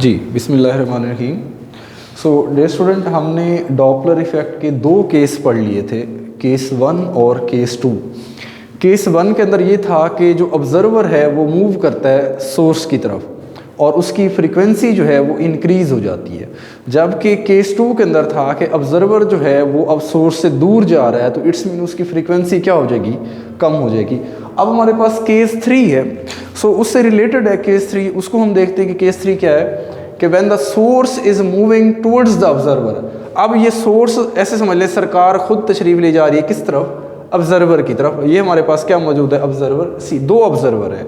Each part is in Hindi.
जी बिस्मिल्लाहिर्रहमानिर्रहीम। सो डियर स्टूडेंट, हमने डॉपलर इफ़ेक्ट के दो केस पढ़ लिए थे, केस 1 और केस 2। केस 1 के अंदर ये था कि जो ऑब्ज़र्वर है वो मूव करता है सोर्स की तरफ और उसकी फ्रीक्वेंसी जो है वो इंक्रीज़ हो जाती है, जबकि केस 2 के अंदर था कि ऑब्ज़र्वर जो है वो अब सोर्स से दूर जा रहा है, तो इट्स मीन उसकी फ्रीक्वेंसी क्या हो जाएगी, कम हो जाएगी। अब हमारे पास केस 3 है। सो उससे रिलेटेड है केस 3, उसको हम देखते हैं कि केस 3 क्या है कि when the source is moving towards the observer. अब ये सोर्स ऐसे समझ लें सरकार खुद तशरीफ ले जा रही है किस तरफ, ऑब्जर्वर की तरफ। ये हमारे पास क्या मौजूद है, ऑब्जर्वर सी। दो ऑब्जर्वर है,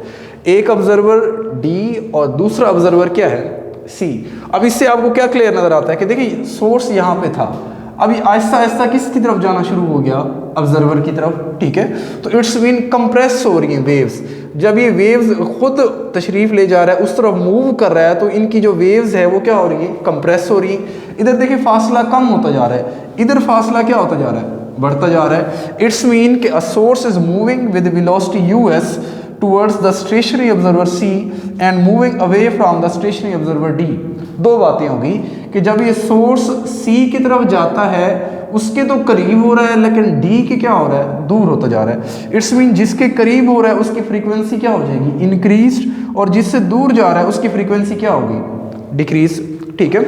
एक ऑब्जर्वर डी और दूसरा ऑब्जर्वर क्या है, सी। अब इससे आपको क्या क्लियर नजर आता है कि देखिए सोर्स यहाँ पे था, अभी आहिस्ता आहिस्ता किसकी तरफ जाना शुरू हो गया, ऑब्जर्वर की तरफ, ठीक है। तो इट्स मीन कंप्रेस हो रही हैं वेव्स। जब ये वेव्स खुद तशरीफ ले जा रहा है, उस तरफ मूव कर रहा है, तो इनकी जो वेव्स है वो क्या हो रही है, कंप्रेस हो रही है। इधर देखिए फासला कम होता जा रहा है, इधर फासला क्या होता जा रहा है, बढ़ता जा रहा है। इट्स मीन कि a source is moving with velocity US towards the stationary observer C and moving away from the stationary observer D। दो बातें होगी कि जब ये सोर्स C की तरफ जाता है उसके तो करीब हो रहा है, लेकिन D के क्या हो रहा है, दूर होता जा रहा है। इट्स मीन जिसके करीब हो रहा है उसकी फ्रीक्वेंसी क्या हो जाएगी, इंक्रीज, और जिससे दूर जा रहा है उसकी फ्रीक्वेंसी क्या होगी, डिक्रीज, ठीक है।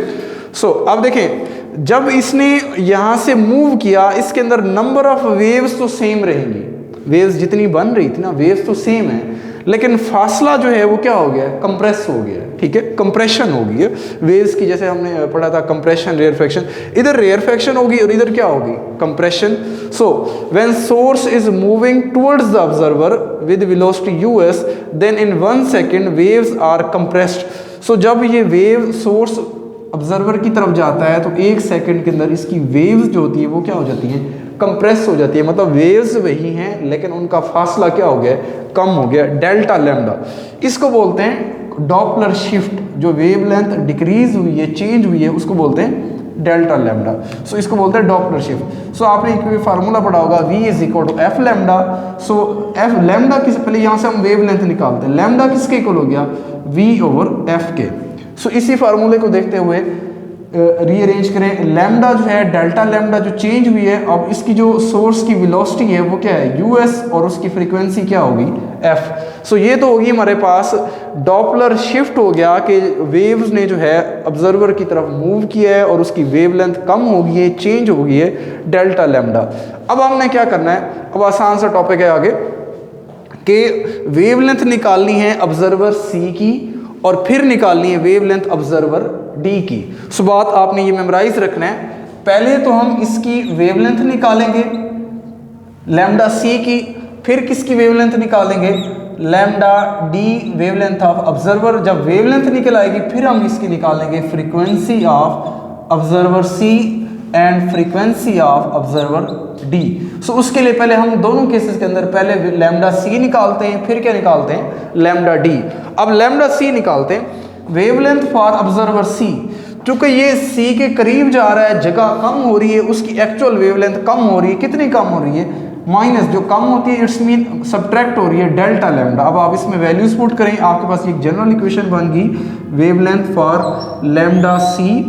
सो अब देखें, जब इसने यहाँ से मूव किया, इसके अंदर नंबर ऑफ वेव्स तो सेम रहेंगी, वेव्स जितनी बन रही थी ना, वेव्स तो सेम है, लेकिन फासला जो है वो क्या हो गया, कंप्रेस हो गया, ठीक है, कंप्रेशन हो गई है वेव्स की। जैसे हमने पढ़ा था कंप्रेशन रेयरफेक्शन, इधर रेयरफेक्शन होगी और इधर क्या होगी, compression. So when source is moving towards the observer with velocity U S, then in 1 second waves are compressed. So जब ये वेव सोर्स ऑब्जर्वर की तरफ जाता है तो 1 सेकेंड के अंदर इसकी वेव्स जो होती है वो क्या हो जाती है, कंप्रेस हो जाती है। मतलब वेव्स वही हैं लेकिन उनका फासला क्या हो गया, कम हो गया, डेल्टा लैम्डा। इसको बोलते हैं डॉपलर शिफ्ट। जो वेवलेंथ डिक्रीज हुई है, चेंज हुई है, उसको बोलते हैं डेल्टा लैम्डा। सो इसको बोलते हैं डॉपलर शिफ्ट। सो आपने एक फार्मूला पढ़ा होगा, V is equal to F lambda. So F lambda किस, पहले यहाँ से हम वेवलेंथ निकालते हैं, लैम्डा किसके इक्वल हो गया, V ओवर एफ के। सो इसी फार्मूले को देखते हुए रीअरेंज करें, लैम्डा जो है, डेल्टा लैम्डा जो चेंज हुई है, अब इसकी जो सोर्स की वेलोसिटी है वो क्या है, यूएस, और उसकी फ्रीक्वेंसी क्या होगी, एफ। सो ये तो होगी हमारे पास डॉपलर शिफ्ट हो गया कि वेव्स ने जो है ऑब्जर्वर की तरफ मूव किया है और उसकी वेवलेंथ कम हो गई है, चेंज हो गई है, डेल्टा लैम्डा। अब हमने क्या करना है, अब आसान सा टॉपिक है आगे कि वेवलेंथ निकालनी है ऑब्जर्वर सी की और फिर निकालनी है वेवलेंथ ऑब्जर्वर डी की। सो बात आपने ये मेमोराइज रखना है। पहले तो हम इसकी वेवलेंथ निकालेंगे लैम्डा सी की, फिर किसकी वेवलेंथ निकालेंगे, lambda D wavelength of observer. जब वेवलेंथ निकल आएगी फिर हम इसकी निकालेंगे frequency of observer C and frequency of observer D. So उसके लिए पहले हम दोनों केसेस के अंदर पहले लैम्डा सी निकालते हैं, फिर क्या निकालते हैं, लैम्डा डी। अब लैम्डा सी निकालते हैं, वेवलेंथ फॉर ऑब्जर्वर सी, क्योंकि ये सी के करीब जा रहा है, जगह कम हो रही है, उसकी एक्चुअल वेवलेंथ कम हो रही है। कितनी कम हो रही है, माइनस, जो कम होती है इट्स मीन सब्ट्रैक्ट हो रही है, डेल्टा लैम्डा। अब आप इसमें वैल्यूज पुट करें, आपके पास एक जनरल इक्वेशन बन गई, wavelength for lambda C.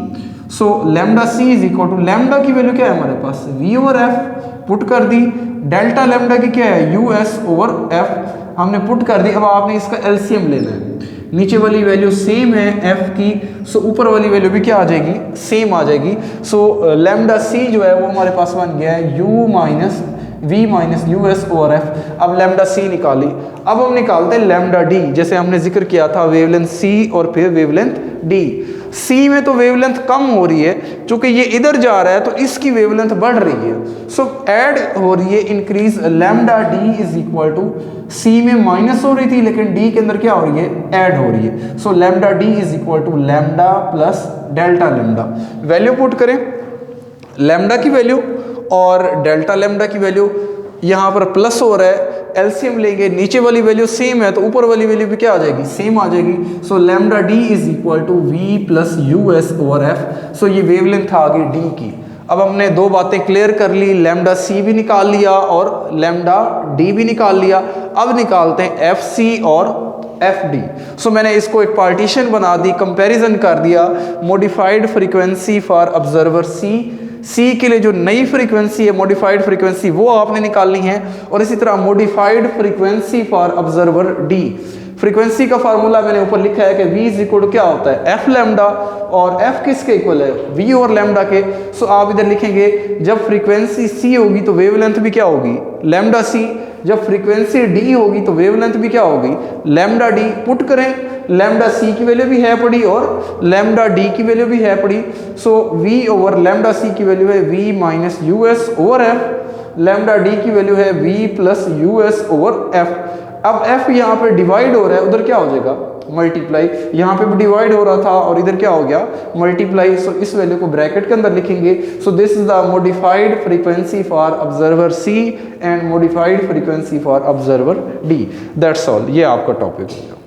So lambda C is equal to, lambda की वैल्यू क्या है हमारे पास, V ओवर एफ पुट कर दी, डेल्टा लैम्डा की क्या है, US ओवर एफ हमने पुट कर दी। अब आपने इसका एलसीएम लेना है, नीचे वाली वैल्यू सेम है एफ की, सो ऊपर वाली वैल्यू भी क्या आ जाएगी, सेम आ जाएगी। सो लैम्डा सी जो है वो हमारे पास बन गया है U minus V minus US over F. अब लैम्डा सी निकाली, अब हम निकालते हैं लैम्डा डी, जैसे हमने जिक्र किया था, वेवलेंथ सी और फिर वेवलेंथ डी। सी में तो वेवलेंथ कम हो रही है, क्योंकि ये इधर जा रहा है तो इसकी वेवलेंथ बढ़ रही है, सो ऐड हो रही है, increase. Lambda D is equal to, C में माइनस हो रही थी लेकिन डी के अंदर क्या हो रही है, ऐड हो रही है। So lambda D is equal to lambda plus delta lambda. Value put करें, लैम्डा की वैल्यू और डेल्टा लैम्डा की वैल्यू, यहाँ पर प्लस हो रहा है, एलसीएम लेंगे, नीचे वाली वैल्यू सेम है तो ऊपर वाली वैल्यू भी क्या आ जाएगी, सेम आ जाएगी। So lambda D is equal to V plus US over F. So ये वेवलेंथ आ गई डी की। अब हमने दो बातें क्लियर कर ली, लैम्डा सी भी निकाल लिया और लैम्डा डी भी निकाल लिया। अब निकालते हैं एफ सी और एफ डी। सो मैंने इसको एक पार्टीशन बना दी, कंपैरिजन कर दिया, मॉडिफाइड फ्रीक्वेंसी फॉर ऑब्जर्वर सी के लिए जो नई फ्रीक्वेंसी है मॉडिफाइड फ्रीक्वेंसी वो आपने निकालनी है, और इसी तरह modified frequency for observer D. Frequency का फार्मूला मैंने ऊपर लिखा है कि v इज इक्वल टू क्या होता है, एफ लैम्डा, और f किसके इक्वल है, v और लैम्डा के। सो आप इधर लिखेंगे जब फ्रीक्वेंसी c होगी तो वेवलेंथ भी क्या होगी, लैम्डा c। जब फ्रीक्वेंसी d होगी तो वेवलेंथ भी क्या होगी, लैम्डा d। पुट करें, लैम्डा c की वैल्यू भी है पड़ी और लैम्डा d की वैल्यू भी है पड़ी। सो v ओवर लैम्डा c की वैल्यू है v minus U S over F, lambda d की वैल्यू है v plus U S over F. अब f यहाँ पे डिवाइड हो रहा है, उधर क्या हो जाएगा, मल्टीप्लाई। यहाँ पे भी डिवाइड हो रहा था और इधर क्या हो गया, मल्टीप्लाई। सो इस वैल्यू को ब्रैकेट के अंदर लिखेंगे। So this is the modified frequency for observer C and modified frequency for observer D. That's all, ये आपका टॉपिक है।